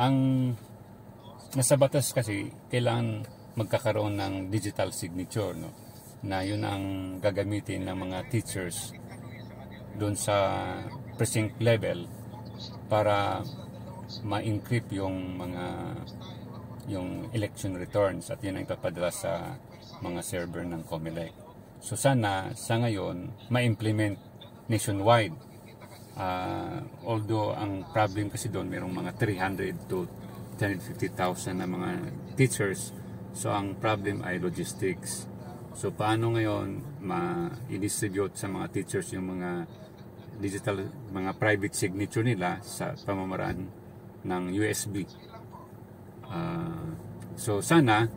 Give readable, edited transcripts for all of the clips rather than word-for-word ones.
ang nasa batas kasi kailangan magkakaroon ng digital signature, no? Na yun ang gagamitin ng mga teachers doon sa precinct level para ma-encrypt yung election returns at yun ang ipapadala sa mga server ng COMELEC. So sana sa ngayon ma-implement nationwide. Although ang problem kasi doon mayroong mga 300 to 350,000 na mga teachers. So ang problem ay logistics. So paano ngayon ma-distribute sa mga teachers yung mga digital, mga private signature nila sa pamamaraan ng USB. So sana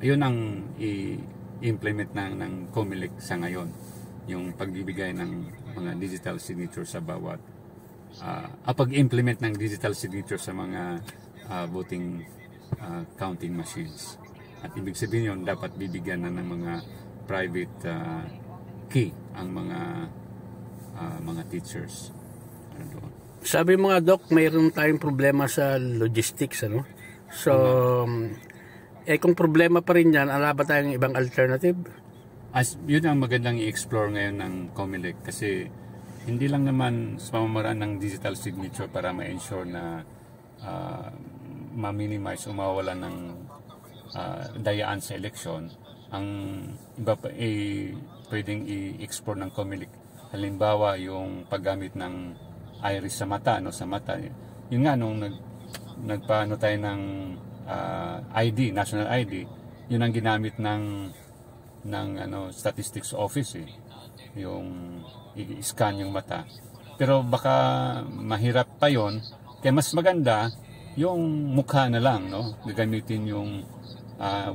yun ang i-implement ng COMELEC sa ngayon, yung pagbibigay ng mga digital signature sa bawat pag-implement ng digital signature sa mga voting counting machines. At ibig sabihin yun, dapat bibigyan na ng mga private key ang mga teachers. Sabi mga doc, mayroon tayong problema sa logistics, ano? So, kung problema pa rin yan, ala ba tayong ibang alternative? Yun ang magandang i-explore ngayon ng COMELEC kasi hindi lang naman sa pamamaraan ng digital signature para ma-ensure na ma-minimize o mawawala ng dayaan sa eleksyon. Ang iba pa pwedeng i-explore ng COMELEC, halimbawa yung paggamit ng iris sa mata, no, sa mata. Yun nga nung nagpaano tayo ng ID, national ID, yun ang ginamit ng statistics office yung i-scan yung mata. Pero baka mahirap pa yon, kaya mas maganda yung mukha na lang, no? Gagamitin yung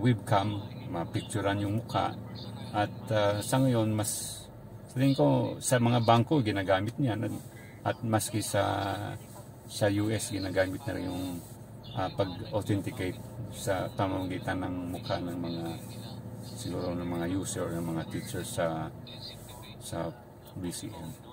webcam, mapicturean yung mukha. At sa ngayon, mas sabihin ko sa mga bangko ginagamit niya, at maski sa US ginagamit na rin yung pag-authenticate sa pamamagitan ng mukha ng mga siguro ng mga user o ng mga teachers sa BCM.